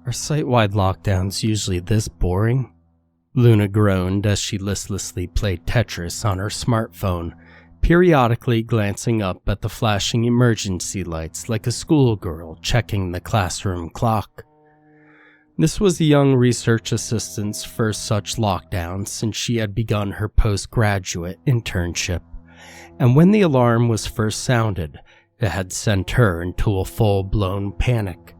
Are site-wide lockdowns usually this boring? Luna groaned as she listlessly played Tetris on her smartphone, periodically glancing up at the flashing emergency lights like a schoolgirl checking the classroom clock. This was the young research assistant's first such lockdown since she had begun her postgraduate internship, and when the alarm was first sounded, it had sent her into a full-blown panic.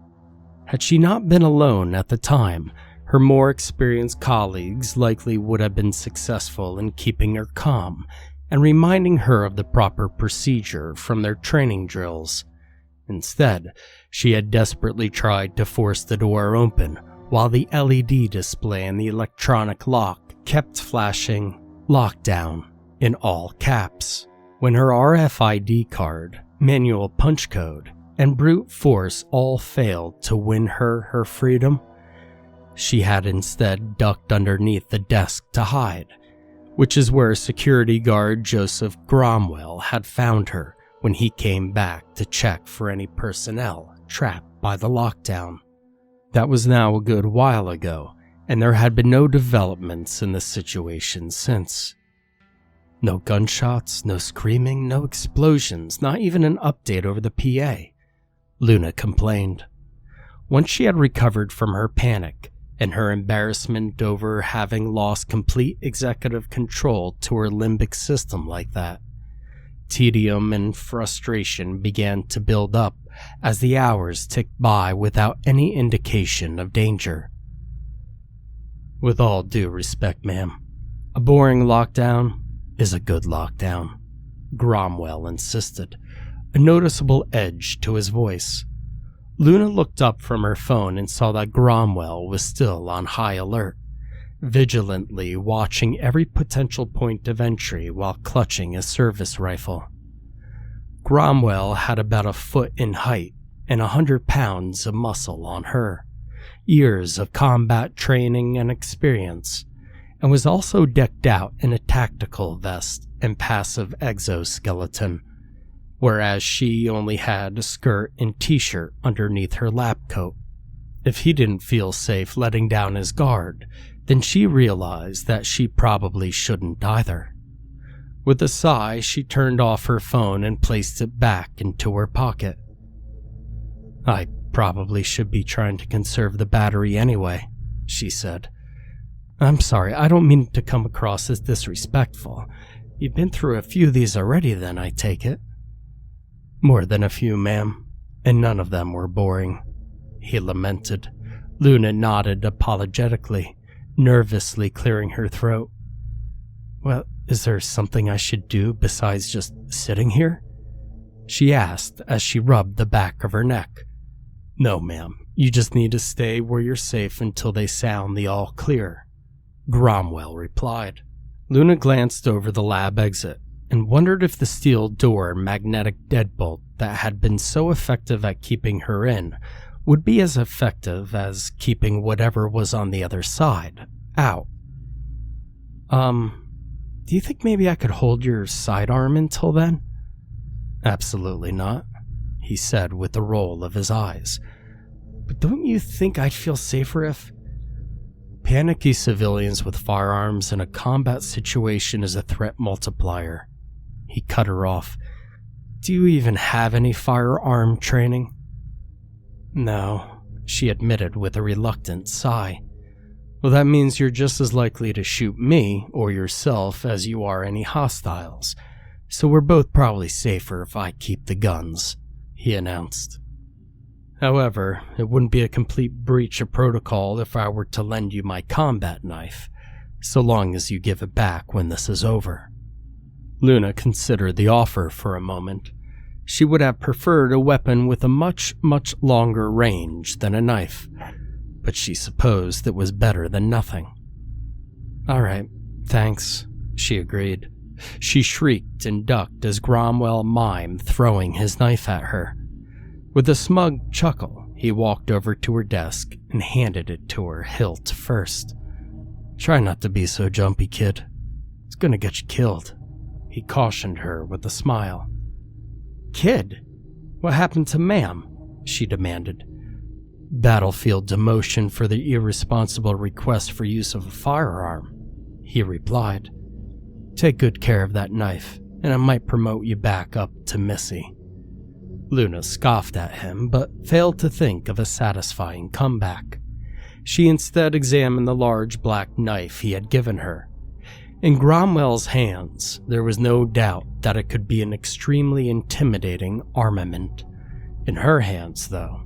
Had she not been alone at the time, her more experienced colleagues likely would have been successful in keeping her calm and reminding her of the proper procedure from their training drills. Instead, she had desperately tried to force the door open while the LED display in the electronic lock kept flashing "Lockdown" in all caps. When her RFID card, manual punch code, and brute force all failed to win her freedom, she had instead ducked underneath the desk to hide, which is where security guard Joseph Gromwell had found her when he came back to check for any personnel trapped by the lockdown. That was now a good while ago, and there had been no developments in the situation since. No gunshots, no screaming, no explosions, not even an update over the PA, Luna complained. Once she had recovered from her panic and her embarrassment over having lost complete executive control to her limbic system like that, tedium and frustration began to build up as the hours ticked by without any indication of danger. With all due respect, ma'am, a boring lockdown is a good lockdown, Gromwell insisted, a noticeable edge to his voice. Luna looked up from her phone and saw that Gromwell was still on high alert, vigilantly watching every potential point of entry while clutching a service rifle. Gromwell had about a foot in height and 100 pounds of muscle on her, years of combat training and experience, and was also decked out in a tactical vest and passive exoskeleton, whereas she only had a skirt and t-shirt underneath her lab coat. If he didn't feel safe letting down his guard, then she realized that she probably shouldn't either. With a sigh, she turned off her phone and placed it back into her pocket. I probably should be trying to conserve the battery anyway, she said. I'm sorry, I don't mean to come across as disrespectful. You've been through a few of these already then, I take it. More than a few, ma'am, and none of them were boring, he lamented. Luna nodded apologetically, nervously clearing her throat. Well, is there something I should do besides just sitting here? She asked as she rubbed the back of her neck. No, ma'am, you just need to stay where you're safe until they sound the all clear, Gromwell replied. Luna glanced over the lab exit and wondered if the steel door magnetic deadbolt that had been so effective at keeping her in would be as effective as keeping whatever was on the other side out. Do you think maybe I could hold your sidearm until then? Absolutely not, he said with a roll of his eyes. But don't you think I'd feel safer if... Panicky civilians with firearms in a combat situation is a threat multiplier. He cut her off. Do you even have any firearm training? No, she admitted with a reluctant sigh. Well, that means you're just as likely to shoot me or yourself as you are any hostiles, so we're both probably safer if I keep the guns, he announced. However, it wouldn't be a complete breach of protocol if I were to lend you my combat knife, so long as you give it back when this is over. Luna considered the offer for a moment. She would have preferred a weapon with a much, much longer range than a knife, but she supposed it was better than nothing. All right, thanks, she agreed. She shrieked and ducked as Gromwell mimed throwing his knife at her. With a smug chuckle, he walked over to her desk and handed it to her hilt first. Try not to be so jumpy, kid. It's gonna get you killed, he cautioned her with a smile. Kid? What happened to ma'am? She demanded. "Battlefield demotion for the irresponsible request for use of a firearm," he replied. "Take good care of that knife, and I might promote you back up to Missy." Luna scoffed at him, but failed to think of a satisfying comeback. She instead examined the large black knife he had given her. In Cromwell's hands, there was no doubt that it could be an extremely intimidating armament. In her hands, though,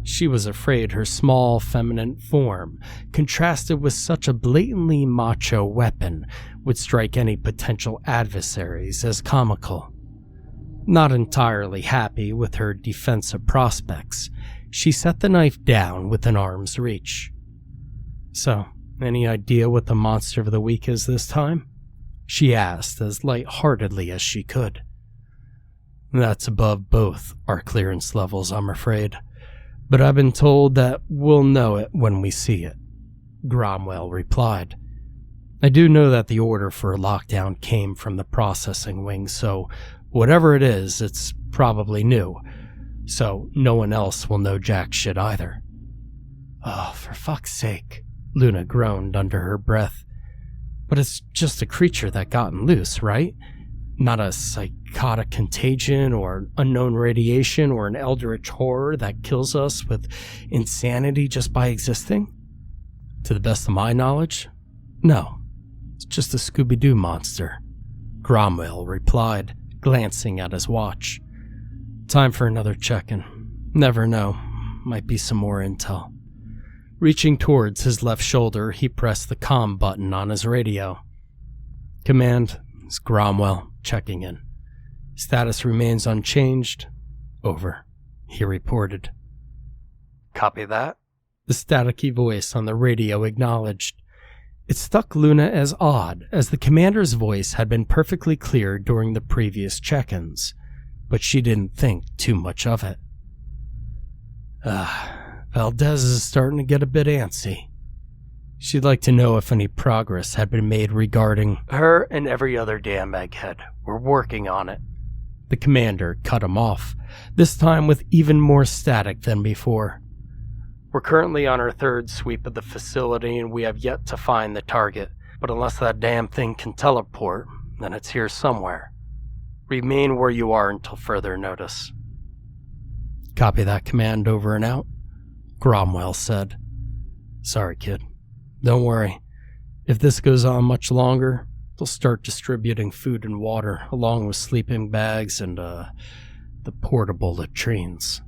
she was afraid her small, feminine form, contrasted with such a blatantly macho weapon, would strike any potential adversaries as comical. Not entirely happy with her defensive prospects, she set the knife down within arm's reach. "So, any idea what the monster of the week is this time?" she asked as light-heartedly as she could. "That's above both our clearance levels, I'm afraid. But I've been told that we'll know it when we see it," Cromwell replied. "I do know that the order for a lockdown came from the processing wing, so whatever it is, it's probably new. So no one else will know jack shit either." "Oh, for fuck's sake," Luna groaned under her breath. "But it's just a creature that gotten loose, right? Not a psychotic contagion or unknown radiation or an eldritch horror that kills us with insanity just by existing? To the best of my knowledge, no. It's just a Scooby-Doo monster," Cromwell replied, glancing at his watch. "Time for another check-in. Never know. Might be some more intel." Reaching towards his left shoulder, he pressed the comm button on his radio. "Command, it's Cromwell, checking in. Status remains unchanged. Over," he reported. "Copy that," the staticky voice on the radio acknowledged. It struck Luna as odd, as the commander's voice had been perfectly clear during the previous check-ins, but she didn't think too much of it. Valdez is starting to get a bit antsy. She'd like to know if any progress had been made regarding her and every other damn egghead. We're working on it." The commander cut him off, this time with even more static than before. "We're currently on our third sweep of the facility and we have yet to find the target, but unless that damn thing can teleport, then it's here somewhere. Remain where you are until further notice." "Copy that, command, over and out," Cromwell said. "Sorry, kid. Don't worry. If this goes on much longer, they'll start distributing food and water, along with sleeping bags and, the portable latrines."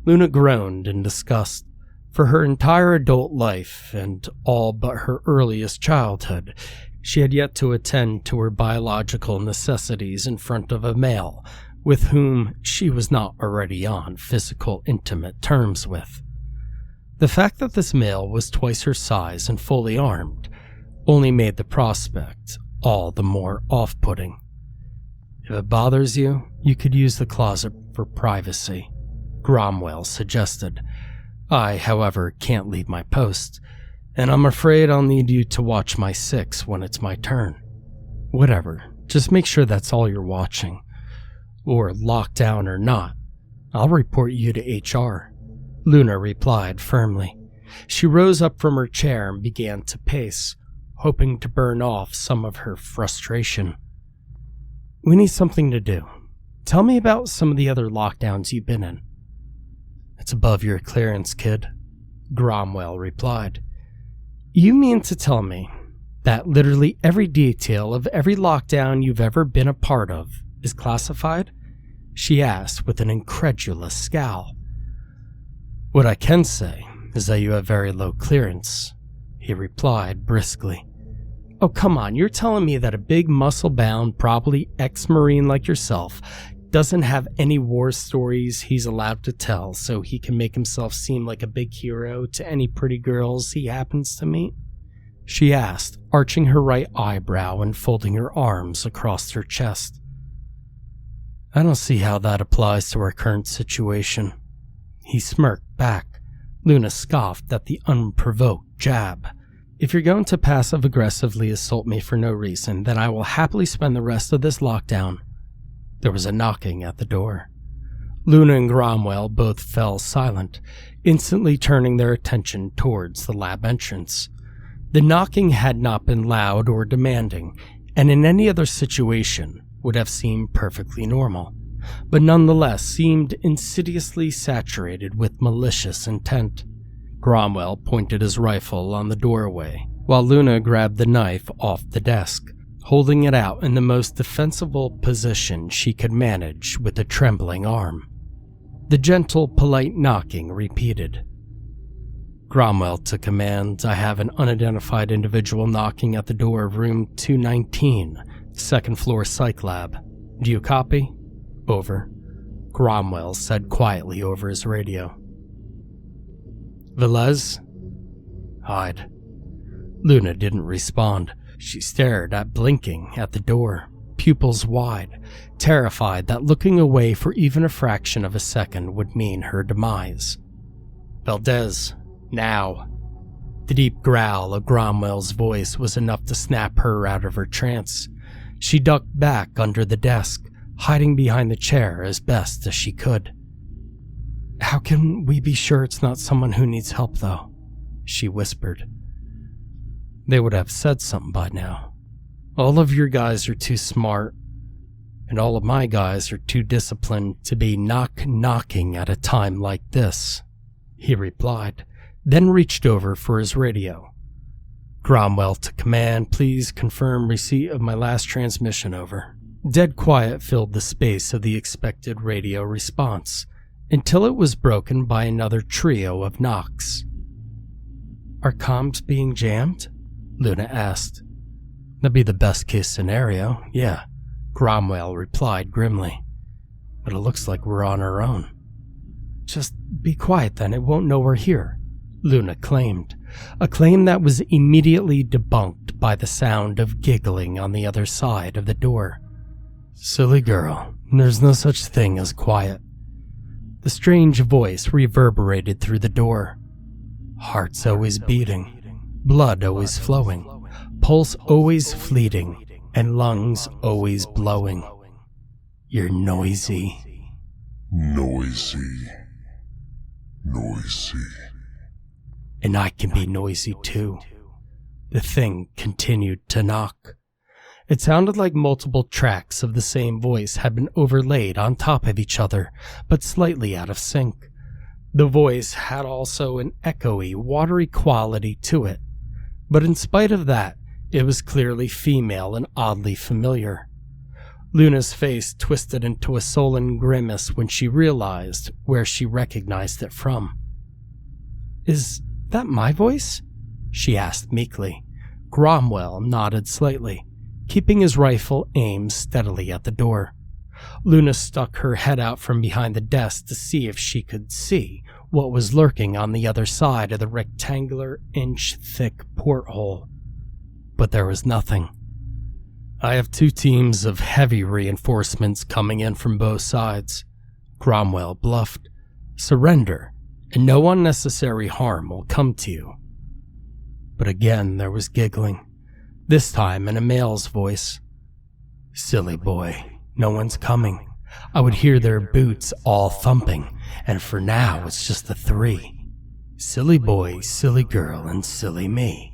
Luna groaned in disgust. For her entire adult life, and all but her earliest childhood, she had yet to attend to her biological necessities in front of a male with whom she was not already on physical, intimate terms with. The fact that this male was twice her size and fully armed only made the prospect all the more off-putting. "If it bothers you, you could use the closet for privacy," Cromwell suggested. "I, however, can't leave my post, and I'm afraid I'll need you to watch my 6 when it's my turn. Whatever, just make sure that's all you're watching. Or lockdown or not, I'll report you to HR," Luna replied firmly. She rose up from her chair and began to pace, hoping to burn off some of her frustration. "We need something to do. Tell me about some of the other lockdowns you've been in." "It's above your clearance, kid," Cromwell replied. "You mean to tell me that literally every detail of every lockdown you've ever been a part of is classified?" she asked with an incredulous scowl. "What I can say is that you have very low clearance," he replied briskly. "Oh, come on, you're telling me that a big muscle-bound, probably ex-Marine like yourself doesn't have any war stories he's allowed to tell so he can make himself seem like a big hero to any pretty girls he happens to meet?" she asked, arching her right eyebrow and folding her arms across her chest. "I don't see how that applies to our current situation," he smirked back. Luna scoffed at the unprovoked jab. "If you're going to passive-aggressively assault me for no reason, then I will happily spend the rest of this lockdown." There was a knocking at the door. Luna and Cromwell both fell silent. instantly turning their attention towards the lab entrance. The knocking had not been loud or demanding, and in any other situation would have seemed perfectly normal, but nonetheless seemed insidiously saturated with malicious intent. Cromwell pointed his rifle on the doorway, while Luna grabbed the knife off the desk, holding it out in the most defensible position she could manage with a trembling arm. The gentle, polite knocking repeated. Cromwell took command. I have an unidentified individual knocking at the door of room 219, second floor psych lab. Do you copy? Over. Cromwell said quietly over his radio. Velez? Hide. Luna didn't respond. She stared blinking at the door, pupils wide, terrified that looking away for even a fraction of a second would mean her demise. Valdez, now. The deep growl of Cromwell's voice was enough to snap her out of her trance. She ducked back under the desk, hiding behind the chair as best as she could. How can we be sure it's not someone who needs help, though? She whispered. They would have said something by now. All of your guys are too smart, and all of my guys are too disciplined to be knocking at a time like this, he replied, then reached over for his radio. Cromwell to command, please confirm receipt of my last transmission, over. Dead quiet filled the space of the expected radio response, until it was broken by another trio of knocks. Are comms being jammed? Luna asked. That'd be the best case scenario, yeah, Cromwell replied grimly. But it looks like we're on our own. Just be quiet then, it won't know we're here, Luna claimed, a claim that was immediately debunked by the sound of giggling on the other side of the door. Silly girl, there's no such thing as quiet. The strange voice reverberated through the door. Heart's always beating, blood always flowing, pulse always fleeting, and lungs always blowing. You're noisy. Noisy. And I can be noisy too. The thing continued to knock. It sounded like multiple tracks of the same voice had been overlaid on top of each other, but slightly out of sync. The voice had also an echoey, watery quality to it, but in spite of that, it was clearly female and oddly familiar. Luna's face twisted into a sullen grimace when she realized where she recognized it from. Is that my voice? She asked meekly. Cromwell nodded slightly, keeping his rifle aimed steadily at the door. Luna stuck her head out from behind the desk to see if she could see what was lurking on the other side of the rectangular, inch-thick porthole. But there was nothing. I have 2 teams of heavy reinforcements coming in from both sides, Cromwell bluffed. Surrender, and no unnecessary harm will come to you. But again there was giggling, this time in a male's voice. Silly boy, no one's coming. I would hear their boots all thumping, and for now it's just the 3. Silly boy, silly girl, and silly me,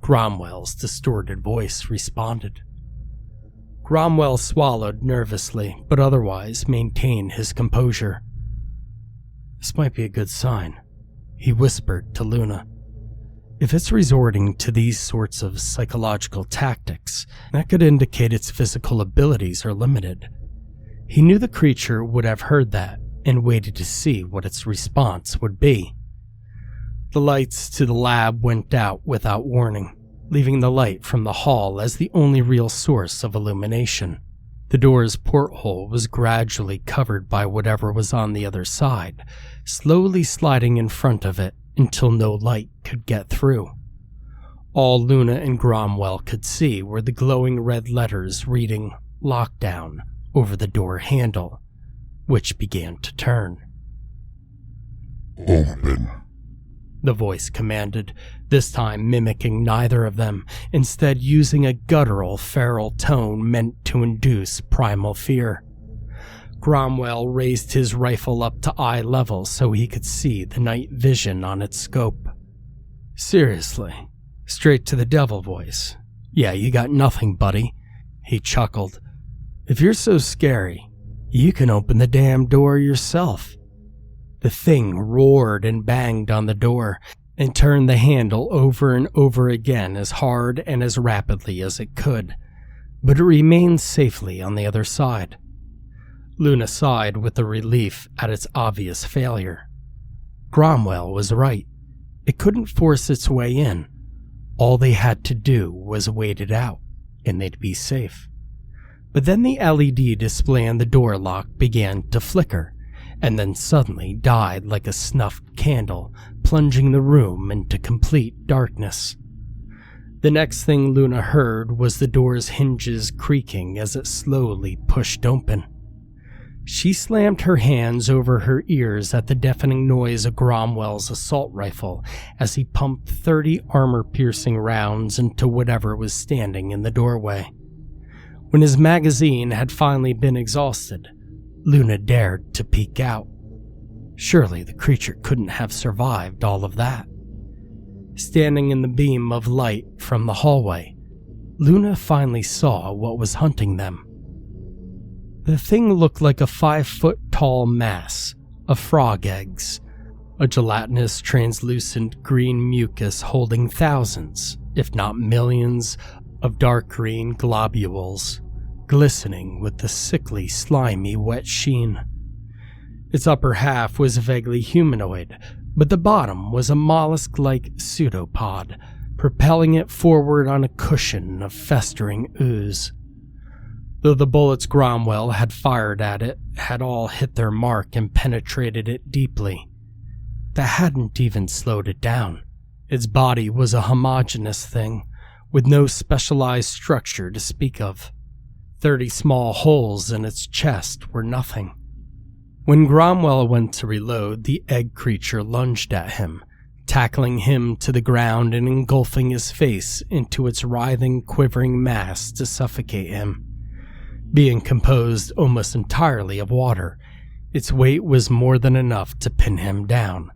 Cromwell's distorted voice responded. Cromwell swallowed nervously, but otherwise maintained his composure. This might be a good sign, he whispered to Luna. If it's resorting to these sorts of psychological tactics, that could indicate its physical abilities are limited. He knew the creature would have heard that and waited to see what its response would be. The lights to the lab went out without warning, leaving the light from the hall as the only real source of illumination. The door's porthole was gradually covered by whatever was on the other side, slowly sliding in front of it until no light could get through. All Luna and Cromwell could see were the glowing red letters reading "Lockdown" over the door handle, which began to turn. Open, the voice commanded, this time mimicking neither of them, instead using a guttural, feral tone meant to induce primal fear. Cromwell raised his rifle up to eye level so he could see the night vision on its scope. Seriously, straight to the devil voice. Yeah, you got nothing, buddy. He chuckled. If you're so scary, you can open the damn door yourself. The thing roared and banged on the door and turned the handle over and over again as hard and as rapidly as it could, but it remained safely on the other side. Luna sighed with the relief at its obvious failure. Cromwell was right. It couldn't force its way in. All they had to do was wait it out, and they'd be safe. But then the LED display on the door lock began to flicker, and then suddenly died like a snuffed candle, plunging the room into complete darkness. The next thing Luna heard was the door's hinges creaking as it slowly pushed open. She slammed her hands over her ears at the deafening noise of Cromwell's assault rifle as he pumped 30 armor-piercing rounds into whatever was standing in the doorway. When his magazine had finally been exhausted, Luna dared to peek out. Surely the creature couldn't have survived all of that. Standing in the beam of light from the hallway, Luna finally saw what was hunting them. The thing looked like a 5-foot-tall mass of frog eggs, a gelatinous, translucent green mucus holding thousands, if not millions, of dark green globules, glistening with the sickly, slimy, wet sheen. Its upper half was vaguely humanoid, but the bottom was a mollusk-like pseudopod, propelling it forward on a cushion of festering ooze. Though the bullets Cromwell had fired at it had all hit their mark and penetrated it deeply, that hadn't even slowed it down. Its body was a homogeneous thing, with no specialized structure to speak of. 30 small holes in its chest were nothing. When Cromwell went to reload, the egg creature lunged at him, tackling him to the ground and engulfing his face into its writhing, quivering mass to suffocate him. Being composed almost entirely of water, its weight was more than enough to pin him down,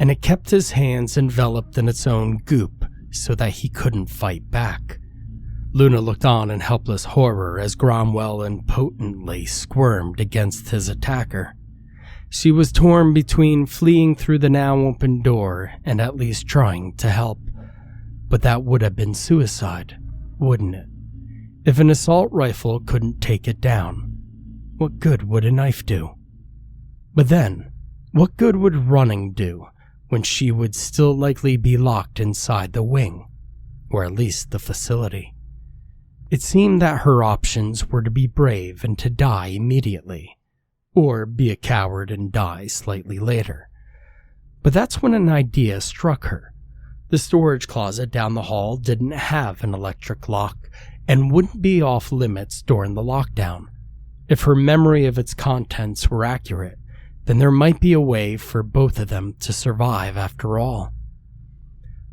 and it kept his hands enveloped in its own goop so that he couldn't fight back. Luna looked on in helpless horror as Cromwell impotently squirmed against his attacker. She was torn between fleeing through the now open door and at least trying to help. But that would have been suicide, wouldn't it? If an assault rifle couldn't take it down, what good would a knife do? But then, what good would running do when she would still likely be locked inside the wing, or at least the facility? It seemed that her options were to be brave and to die immediately, or be a coward and die slightly later. But that's when an idea struck her. The storage closet down the hall didn't have an electric lock and wouldn't be off limits during the lockdown. If her memory of its contents were accurate, then there might be a way for both of them to survive after all.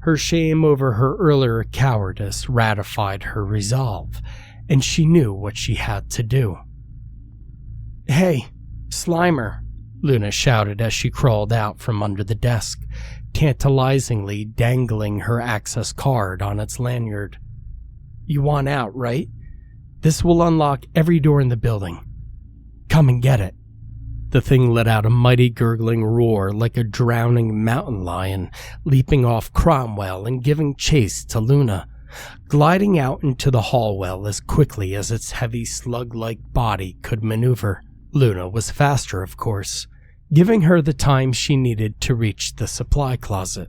Her shame over her earlier cowardice ratified her resolve, and she knew what she had to do. "Hey, Slimer," Luna shouted as she crawled out from under the desk, tantalizingly dangling her access card on its lanyard. "You want out, right? This will unlock every door in the building. Come and get it." The thing let out a mighty gurgling roar like a drowning mountain lion, leaping off Cromwell and giving chase to Luna, gliding out into the hallway as quickly as its heavy slug-like body could maneuver. Luna was faster, of course, giving her the time she needed to reach the supply closet.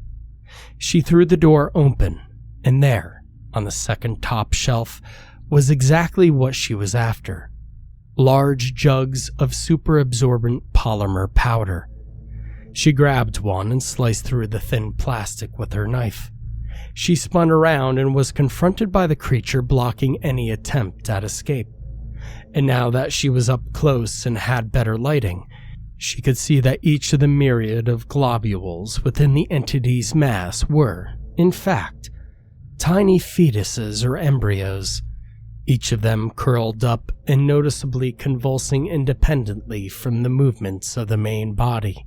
She threw the door open, and there, on the second top shelf, was exactly what she was after. Large jugs of super-absorbent polymer powder. She grabbed one and sliced through the thin plastic with her knife. She spun around and was confronted by the creature blocking any attempt at escape. And now that she was up close and had better lighting, she could see that each of the myriad of globules within the entity's mass were, in fact, tiny fetuses or embryos. each of them curled up and noticeably convulsing independently from the movements of the main body.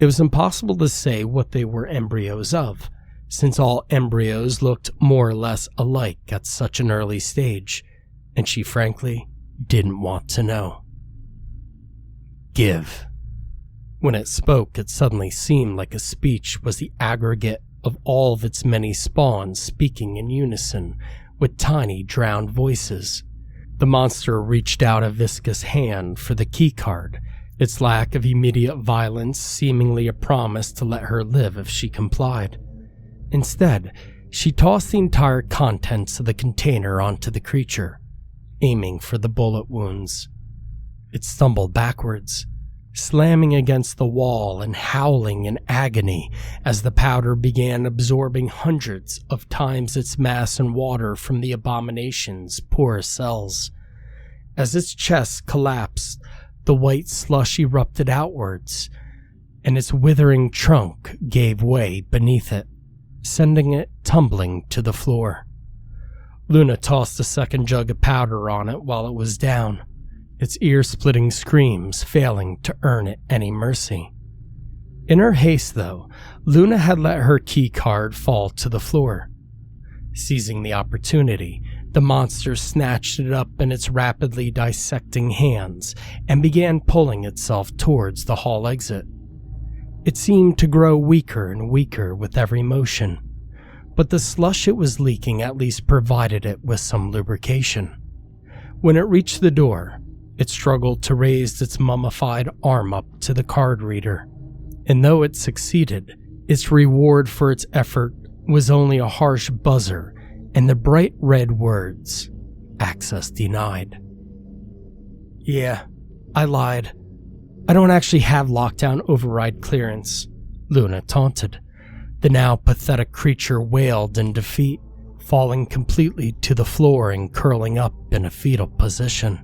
It was impossible to say what they were embryos of, since all embryos looked more or less alike at such an early stage, and she frankly didn't want to know. Give. When it spoke, it suddenly seemed like a speech was the aggregate of all of its many spawns speaking in unison, with tiny, drowned voices. The monster reached out a viscous hand for the keycard, its lack of immediate violence seemingly a promise to let her live if she complied. Instead, she tossed the entire contents of the container onto the creature, aiming for the bullet wounds. It stumbled backwards, slamming against the wall and howling in agony as the powder began absorbing hundreds of times its mass and water from the abomination's porous cells. As its chest collapsed, the white slush erupted outwards, and its withering trunk gave way beneath it, sending it tumbling to the floor. Luna tossed a second jug of powder on it while it was down, its ear-splitting screams failing to earn it any mercy. In her haste, though, Luna had let her key card fall to the floor. Seizing the opportunity, the monster snatched it up in its rapidly dissecting hands and began pulling itself towards the hall exit. It seemed to grow weaker and weaker with every motion, but the slush it was leaking at least provided it with some lubrication. When it reached the door, it struggled to raise its mummified arm up to the card reader, and though it succeeded, its reward for its effort was only a harsh buzzer and the bright red words, "Access denied." "Yeah, I lied. I don't actually have lockdown override clearance," Luna taunted. The now pathetic creature wailed in defeat, falling completely to the floor and curling up in a fetal position.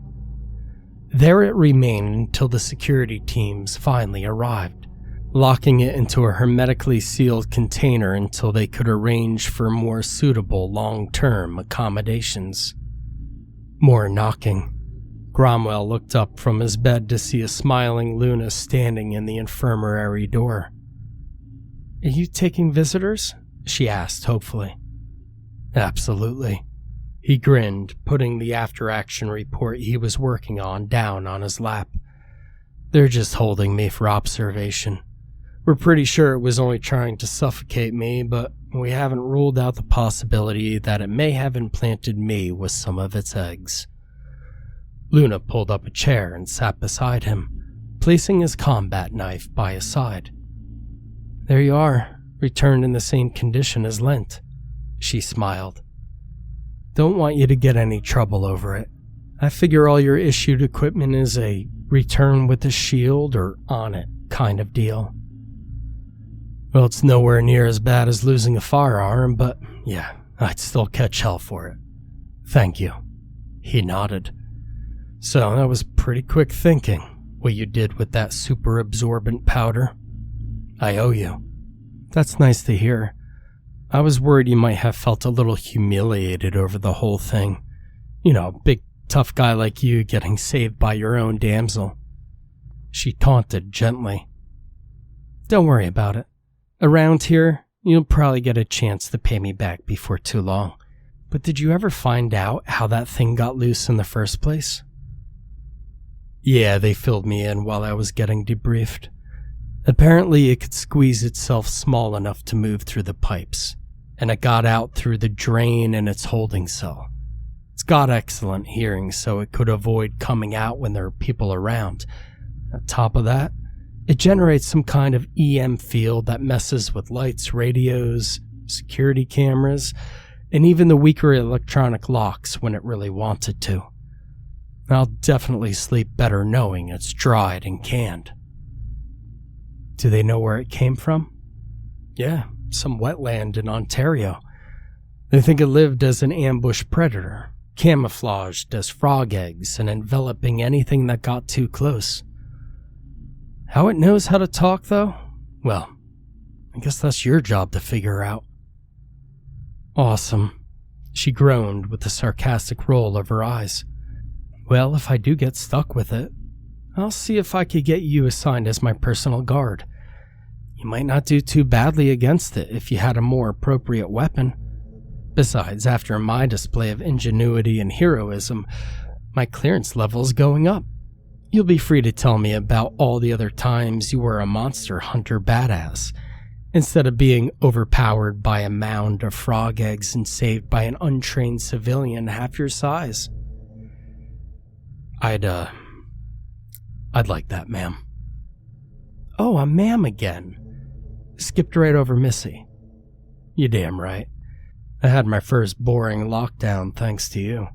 There it remained until the security teams finally arrived, locking it into a hermetically sealed container until they could arrange for more suitable long-term accommodations. More knocking. Cromwell looked up from his bed to see a smiling Luna standing in the infirmary door. "Are you taking visitors?" she asked hopefully. "Absolutely." He grinned, putting the after-action report he was working on down on his lap. "They're just holding me for observation. We're pretty sure it was only trying to suffocate me, but we haven't ruled out the possibility that it may have implanted me with some of its eggs." Luna pulled up a chair and sat beside him, placing his combat knife by his side. "There you are, returned in the same condition as Lent," she smiled. "Don't want you to get any trouble over it. I figure all your issued equipment is a return with a shield or on it kind of deal." "Well, it's nowhere near as bad as losing a firearm, but yeah, I'd still catch hell for it. Thank you." He nodded. "So that was pretty quick thinking, what you did with that super absorbent powder. I owe you." "That's nice to hear. I was worried you might have felt a little humiliated over the whole thing. You know, big tough guy like you getting saved by your own damsel." She taunted gently. "Don't worry about it. Around here, you'll probably get a chance to pay me back before too long. But did you ever find out how that thing got loose in the first place?" "Yeah, they filled me in while I was getting debriefed. Apparently it could squeeze itself small enough to move through the pipes, and it got out through the drain in its holding cell. It's got excellent hearing, so it could avoid coming out when there are people around. On top of that, it generates some kind of EM field that messes with lights, radios, security cameras, and even the weaker electronic locks when it really wanted to. I'll definitely sleep better knowing it's dried and canned." "Do they know where it came from?" "Yeah, some wetland in Ontario. They think it lived as an ambush predator, camouflaged as frog eggs and enveloping anything that got too close. How it knows how to talk, though? Well, I guess that's your job to figure out." "Awesome. She groaned with a sarcastic roll of her eyes. Well, if I do get stuck with it, I'll see if I could get you assigned as my personal guard. You might not do too badly against it if you had a more appropriate weapon. Besides, after my display of ingenuity and heroism, my clearance level's going up. You'll be free to tell me about all the other times you were a monster hunter badass, instead of being overpowered by a mound of frog eggs and saved by an untrained civilian half your size. I'd like that, ma'am. Oh, a ma'am again. Skipped right over Missy. You damn right. I had my first boring lockdown thanks to you.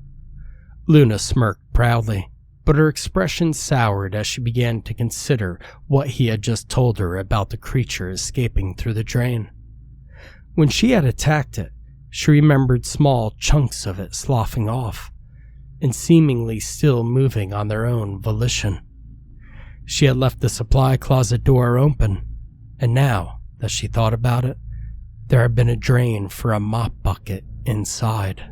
Luna smirked proudly, but her expression soured as she began to consider what he had just told her about the creature escaping through the drain. When she had attacked it, she remembered small chunks of it sloughing off, and seemingly still moving on their own volition. She had left the supply closet door open, and now that she thought about it, there had been a drain for a mop bucket inside.